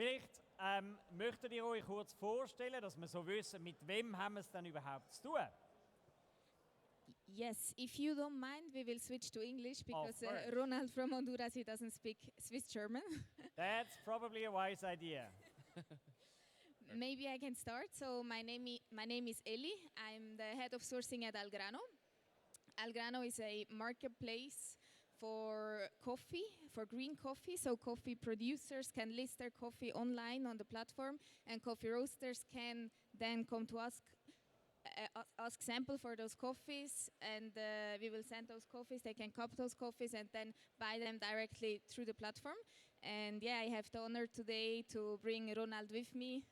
Vielleicht möchtet ihr euch kurz vorstellen, dass wir so wissen, mit wem haben wir es denn überhaupt zu tun? Yes, if you don't mind, we will switch to English because course. Ronald from Honduras, he doesn't speak Swiss German. That's probably a wise idea. Maybe I can start. So my name is Eli. I'm the head of sourcing at Algrano. Algrano is a marketplace for coffee, for green coffee. So coffee producers can list their coffee online on the platform, and coffee roasters can then come to us, ask sample for those coffees, and we will send those coffees. They can cup those coffees and then buy them directly through the platform. And yeah, I have the honor today to bring Ronald with me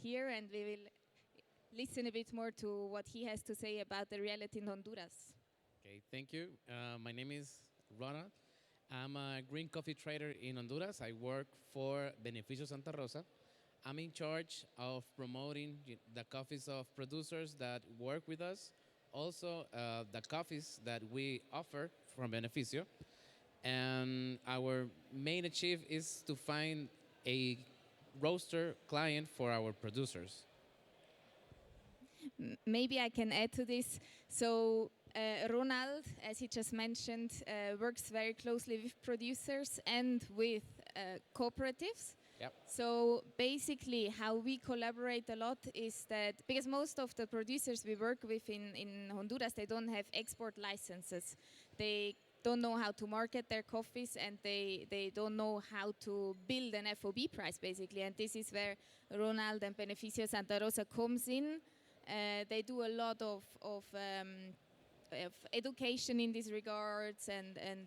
here, and we will listen a bit more to what he has to say about the reality in Honduras. Okay, thank you. My name is Ronald. I'm a green coffee trader in Honduras. I work for Beneficio Santa Rosa. I'm in charge of promoting the coffees of producers that work with us, also the coffees that we offer from Beneficio. And our main achieve is to find a roaster client for our producers. Maybe I can add to this. So Ronald, as he just mentioned, works very closely with producers and with cooperatives. Yep. So basically, how we collaborate a lot is that because most of the producers we work with in Honduras, they don't have export licenses. They don't know how to market their coffees, and they don't know how to build an FOB price, basically. And this is where Ronald and Beneficio Santa Rosa comes in. They do a lot of education in these regards, and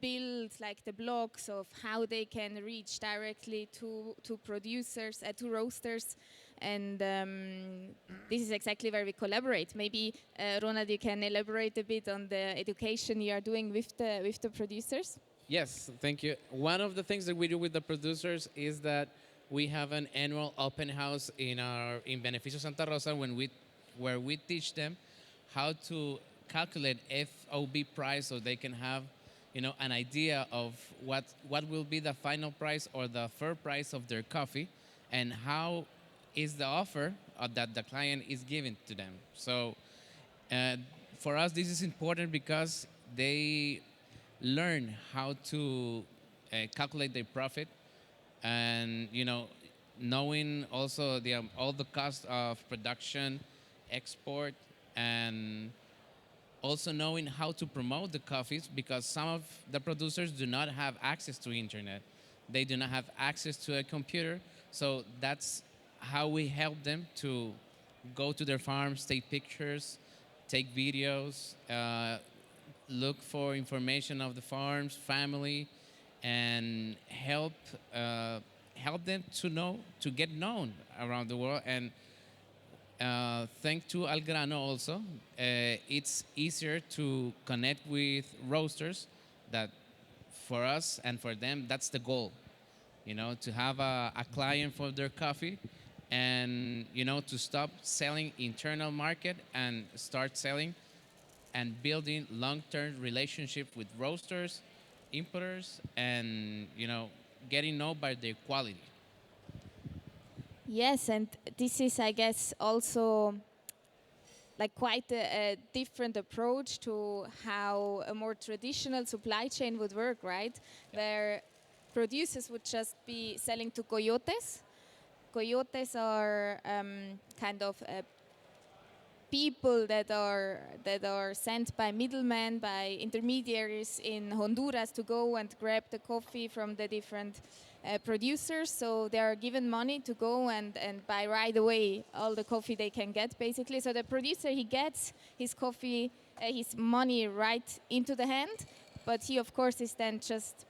build like the blogs of how they can reach directly to producers, to roasters, and this is exactly where we collaborate. Maybe Ronald, you can elaborate a bit on the education you are doing with the producers. Yes, thank you. One of the things that we do with the producers is that we have an annual open house in Beneficio Santa Rosa where we teach them how to calculate FOB price so they can have an idea of what will be the final price or the fair price of their coffee, and how is the offer that the client is giving to them. So for us, this is important because they learn how to calculate their profit, and knowing also all the cost of production, export, and also knowing how to promote the coffees, because some of the producers do not have access to internet. They do not have access to a computer. So that's how we help them to go to their farms, take pictures, take videos, look for information of the farms, family, and help them to get known around the world. And thanks to Algrano also, it's easier to connect with roasters. That for us and for them, that's the goal. To have a client for their coffee, and to stop selling internal market and start selling and building long-term relationship with roasters, importers, and getting known by their quality. Yes, and this is, I guess, also like quite a different approach to how a more traditional supply chain would work, right? Yeah. Where producers would just be selling to coyotes. Coyotes are kind of people that are sent by middlemen, by intermediaries in Honduras to go and grab the coffee from the different producers. So they are given money to go and buy right away all the coffee they can get, basically. So the producer, he gets his coffee, his money right into the hand, but he, of course, is then just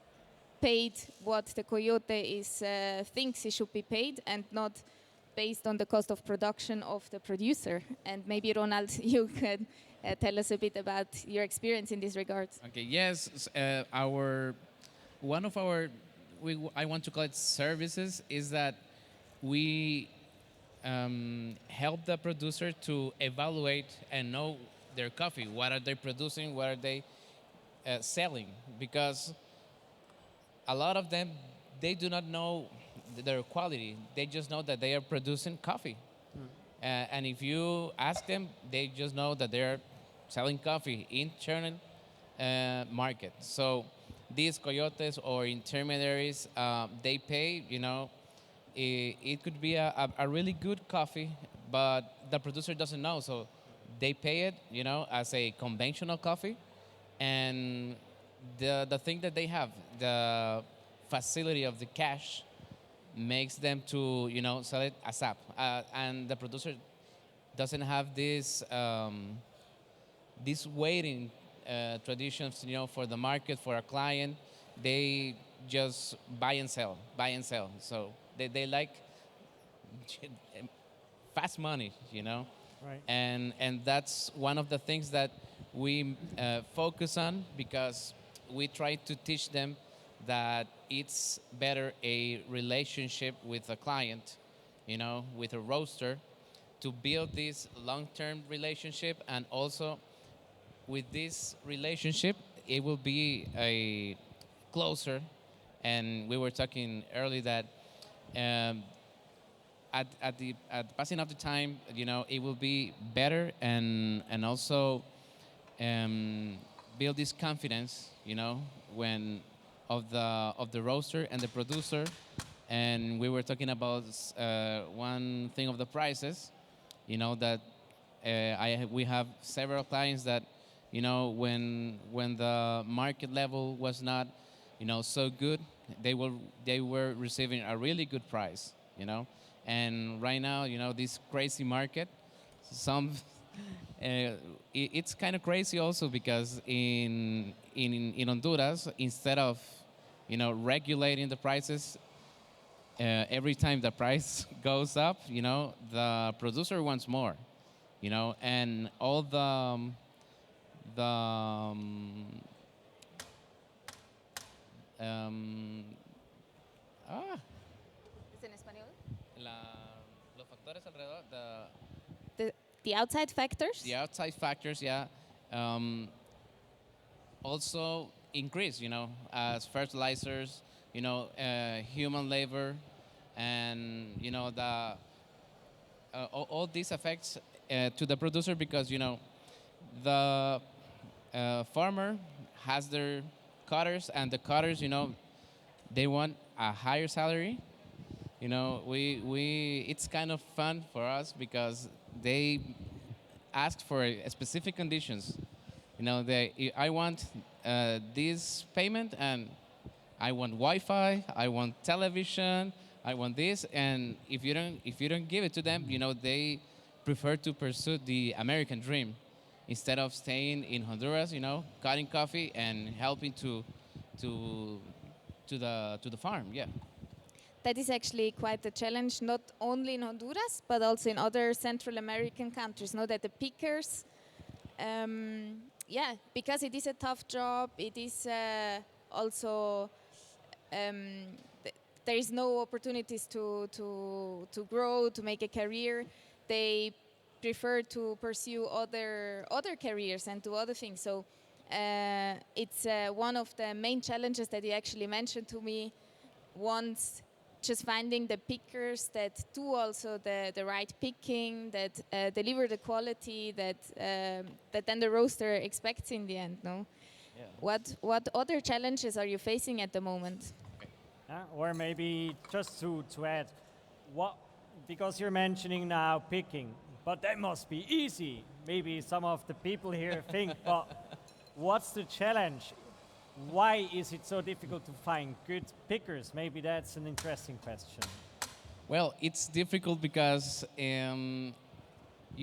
paid what the coyote thinks he should be paid, and not based on the cost of production of the producer. And maybe Ronald, you can tell us a bit about your experience in this regard. Okay. Yes. One of our I want to call it services is that we help the producer to evaluate and know their coffee. What are they producing? What are they selling? Because a lot of them, they do not know their quality. They just know that they are producing coffee. And if you ask them, they just know that they're selling coffee in Chernan market. So these coyotes or intermediaries, they pay, it could be a really good coffee, but the producer doesn't know. So they pay it, as a conventional coffee. And the thing that they have, the facility of the cash, makes them to, sell it ASAP. And the producer doesn't have this waiting traditions, for the market, for a client. They just buy and sell, buy and sell. So they like fast money, Right. and that's one of the things that we focus on, because we try to teach them that it's better a relationship with a client, with a roaster, to build this long-term relationship. And also with this relationship, it will be a closer. And we were talking earlier that um, at the passing of the time, it will be better, and also build this confidence, when of the roaster and the producer. And we were talking about one thing of the prices, that we have several clients that, when the market level was not, so good, they were receiving a really good price, And right now, this crazy market, some it's kind of crazy also, because in Honduras, instead of regulating the prices, every time the price goes up, the producer wants more, and all the um, ah, ¿Es en español? los factores alrededor, The outside factors? the outside factors, yeah, um, also increase, as fertilizers, human labor, and all these affects to the producer, because the farmer has their cutters, and the cutters, they want a higher salary. We it's kind of fun for us, because they ask for specific conditions. I want this payment, and I want Wi-Fi, I want television, I want this. And if you don't give it to them, they prefer to pursue the American dream, instead of staying in Honduras, cutting coffee and helping to the farm. Yeah. That is actually quite a challenge, not only in Honduras, but also in other Central American countries. Know that the pickers, because it is a tough job, it is also there is no opportunities to grow, to make a career. They prefer to pursue other careers and do other things. So it's one of the main challenges that you actually mentioned to me once. Just finding the pickers that do also the right picking, that deliver the quality that then the roaster expects in the end. No, Yeah. what other challenges are you facing at the moment? Or maybe just to add, what, because you're mentioning now picking, but that must be easy. Maybe some of the people here think, but what's the challenge? Why is it so difficult to find good pickers? Maybe that's an interesting question. Well, it's difficult because you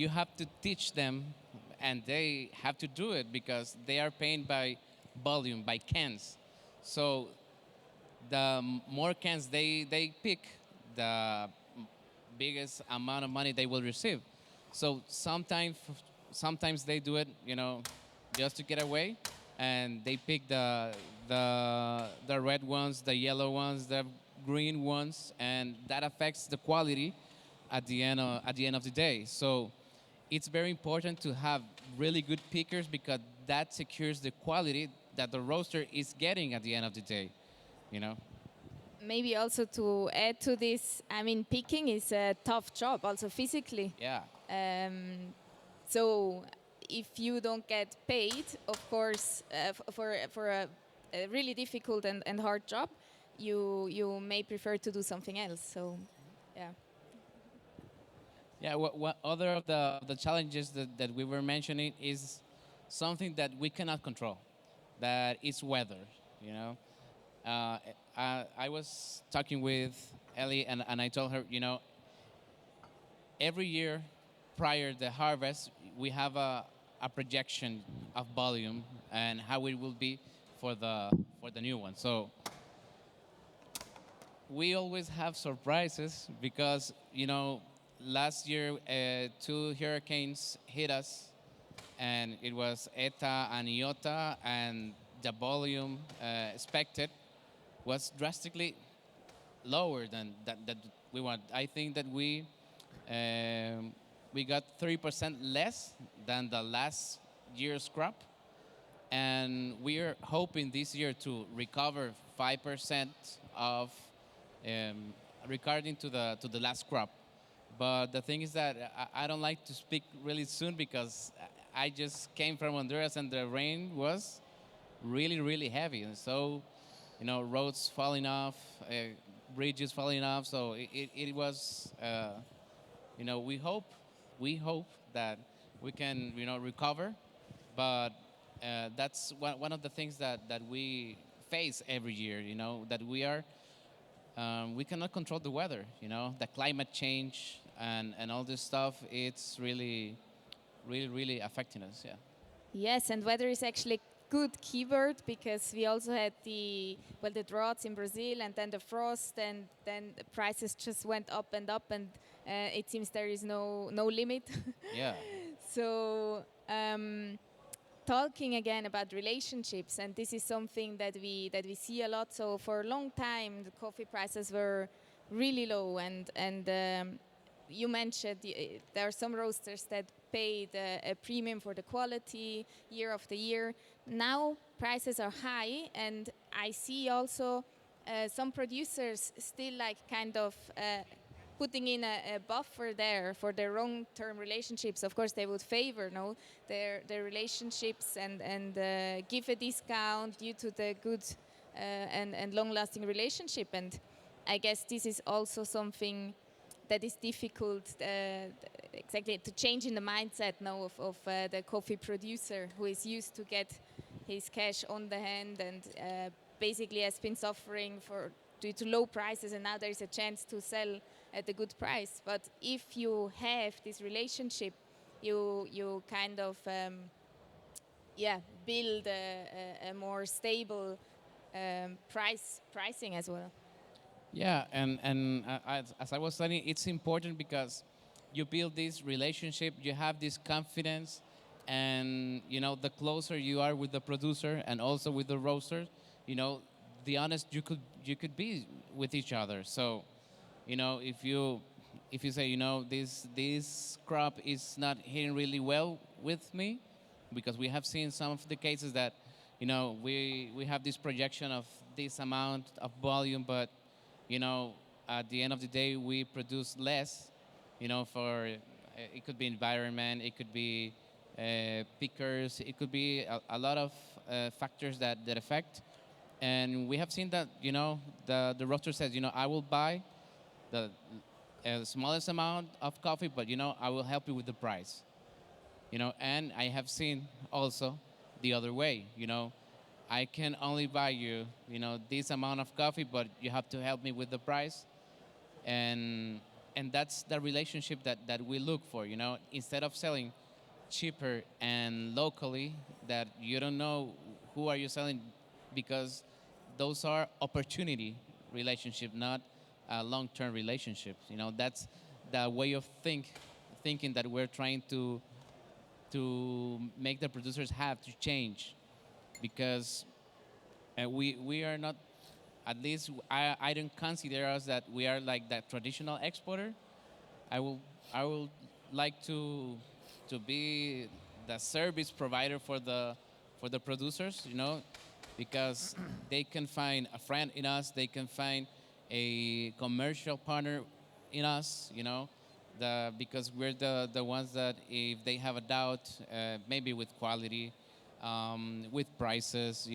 have to teach them, and they have to do it because they are paying by volume, by cans. So the more cans they pick, the biggest amount of money they will receive. So sometimes they do it, just to get away, and they pick the red ones, the yellow ones, the green ones, and that affects the quality at the end of the day. So it's very important to have really good pickers, because that secures the quality that the roaster is getting at the end of the day. You know. maybe also to add to this, I mean, picking is a tough job, also physically. Yeah. So if you don't get paid, of course, for a really difficult and hard job, you may prefer to do something else. So, yeah. Yeah, what other of the challenges that we were mentioning is something that we cannot control, that is weather, you know. I was talking with Ellie and I told her, every year prior to the harvest, we have a projection of volume and how it will be for the new one. So we always have surprises because last year two hurricanes hit us, and it was Eta and Iota, and the volume expected was drastically lower than that we want. I think that we got 30% less than the last year's crop, and we are hoping this year to recover 5% of um, regarding to the last crop. But the thing is that I don't like to speak really soon because I just came from Honduras and the rain was really really heavy, and so roads falling off, bridges falling off. So it was we hope that we can recover, but that's one of the things that we face every year. That we cannot control the weather. The climate change and all this stuff. It's really, really, really affecting us. Yeah. Yes, and weather is actually good keyword because we also had the droughts in Brazil and then the frost, and then the prices just went up and up, and it seems there is no limit. Yeah. So, talking again about relationships, and this is something that we see a lot. So for a long time, the coffee prices were really low, and you mentioned there are some roasters that paid a premium for the quality year after year. Now prices are high, and I see also some producers still like kind of putting in a buffer there for their long-term relationships. Of course, they would favor their relationships and give a discount due to the good and long-lasting relationship. And I guess this is also something that is difficult exactly to change in the mindset now of the coffee producer who is used to get his cash on the hand and basically has been suffering due to low prices, and now there is a chance to sell at a good price. But if you have this relationship, you kind of build a more stable pricing as well. Yeah, and as I was saying, it's important because you build this relationship, you have this confidence, and the closer you are with the producer and also with the roaster, the honest you could be with each other. So, if you say this crop is not hitting really well with me, because we have seen some of the cases that we have this projection of this amount of volume, but at the end of the day, we produce less. For it could be environment, it could be pickers, it could be a lot of factors that affect. And we have seen that the roaster says, I will buy the smallest amount of coffee, but I will help you with the price. And I have seen also the other way. I can only buy you, this amount of coffee, but you have to help me with the price. And that's the relationship that we look for. Instead of selling cheaper and locally, that you don't know who are you selling, because those are opportunity relationship, not long-term relationships. That's the way of thinking that we're trying to make the producers have to change, because we are not, at least I don't consider us that we are like that traditional exporter. I will like to be the service provider for the producers, because they can find a friend in us. They can find a commercial partner in us, because we're the ones that if they have a doubt, maybe with quality, with prices,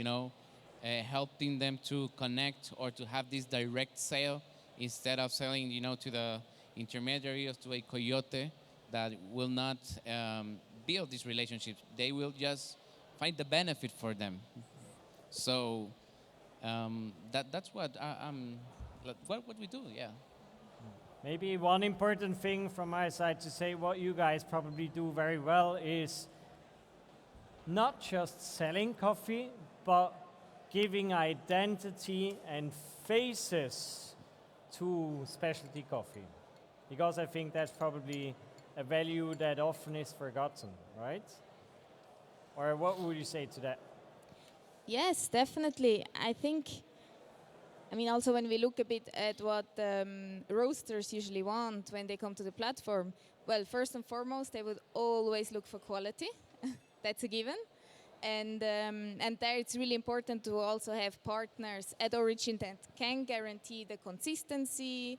helping them to connect or to have this direct sale instead of selling, to the intermediary or to a coyote that will not build these relationships. They will just find the benefit for them. So that's what we do. Yeah. Maybe one important thing from my side to say what you guys probably do very well is not just selling coffee, but giving identity and faces to specialty coffee. Because I think that's probably a value that often is forgotten, right? Or what would you say to that? Yes, definitely. Also when we look a bit at what roasters usually want when they come to the platform, well, first and foremost, they would always look for quality. That's a given. And there it's really important to also have partners at origin that can guarantee the consistency.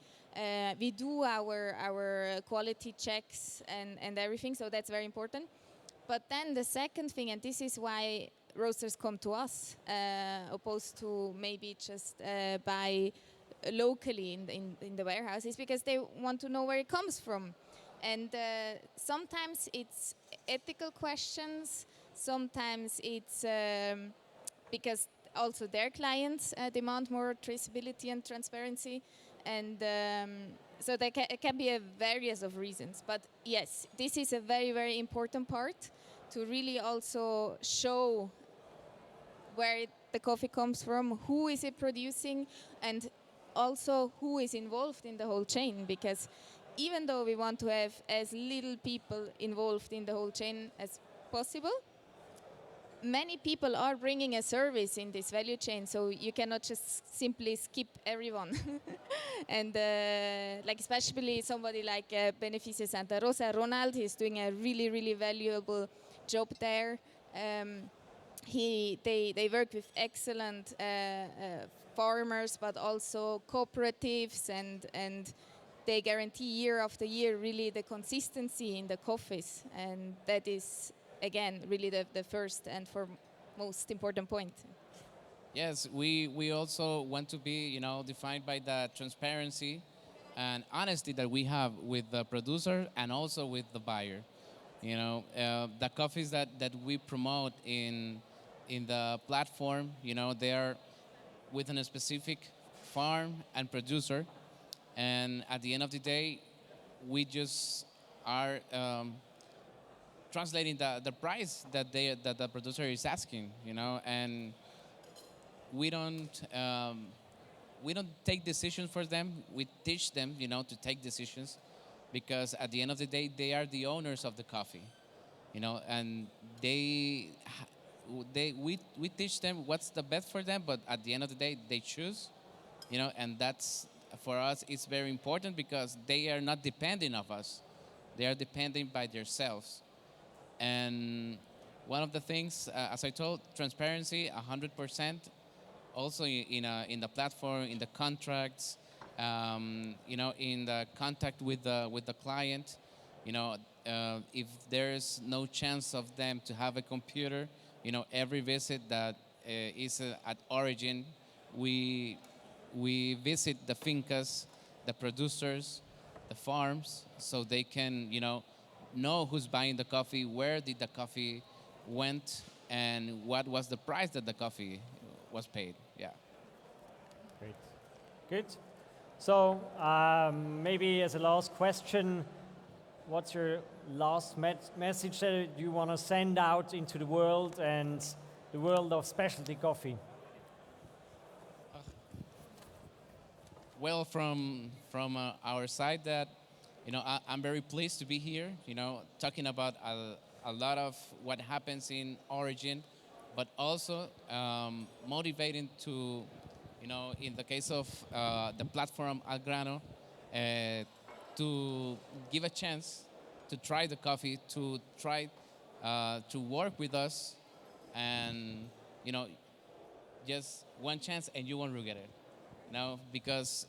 We do our quality checks and everything, so that's very important. But then the second thing, and this is why roasters come to us, opposed to maybe just buy locally in the warehouse, is because they want to know where it comes from. And sometimes it's ethical questions, sometimes it's because also their clients demand more traceability and transparency. And so it can be a various of reasons. But yes, this is a very, very important part to really also show where the coffee comes from, who is it producing, and also who is involved in the whole chain. Because even though we want to have as little people involved in the whole chain as possible, many people are bringing a service in this value chain, so you cannot just simply skip everyone. And especially somebody like Beneficio Santa Rosa, Ronald, he's doing a really, really valuable job there. They work with excellent farmers, but also cooperatives, and they guarantee year after year really the consistency in the coffees, and that is again really the first and most important point. Yes, we also want to be, defined by the transparency and honesty that we have with the producer and also with the buyer. The coffees that we promote in the platform, they are within a specific farm and producer, and at the end of the day, we just are translating the price that the producer is asking, and we don't take decisions for them. We teach them, to take decisions, because at the end of the day, they are the owners of the coffee, and we teach them what's the best for them, but at the end of the day, they choose, and that's for us. It's very important because they are not depending on us; they are depending by themselves. And one of the things, as I told, transparency, 100%. Also in the platform, in the contracts, in the contact with the client. If there's no chance of them to have a computer, every visit that is at origin, we visit the fincas, the producers, the farms, so they can know who's buying the coffee, where did the coffee went, and what was the price that the coffee was paid. Yeah. Great. Good. So maybe as a last question, what's your last message that you want to send out into the world and the world of specialty coffee? Well, from our side, that I'm very pleased to be here. Talking about a lot of what happens in origin, but also motivating to, in the case of the platform Algrano, to give a chance to try the coffee, to try to work with us, and just one chance and you won't regret it. Now, because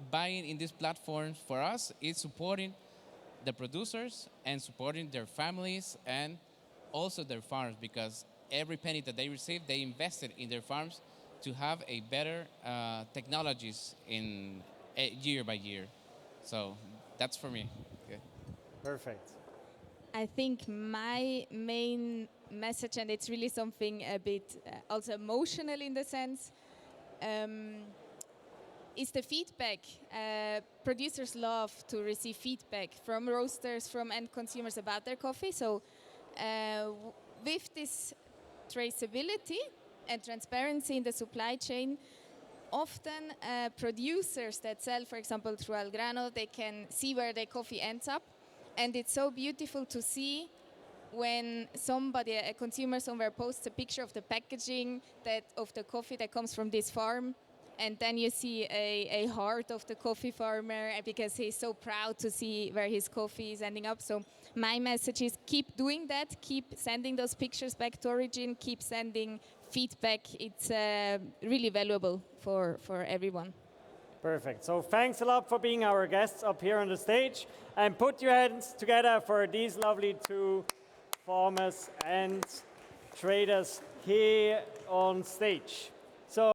buying in these platforms for us is supporting the producers and supporting their families and also their farms because every penny that they receive, they invested in their farms to have a better technologies in year by year. So that's for me. Okay. Perfect. I think my main message, and it's really something a bit also emotional in the sense, is the feedback. Producers love to receive feedback from roasters, from end consumers about their coffee. So with this traceability and transparency in the supply chain, often producers that sell, for example, through Algrano, they can see where their coffee ends up. And it's so beautiful to see when somebody, a consumer somewhere, posts a picture of the packaging of the coffee that comes from this farm, and then you see a heart of the coffee farmer because he's so proud to see where his coffee is ending up. So my message is keep doing that, keep sending those pictures back to origin, keep sending feedback. It's really valuable for everyone. Perfect. So thanks a lot for being our guests up here on the stage. And put your hands together for these lovely two farmers and traders here on stage.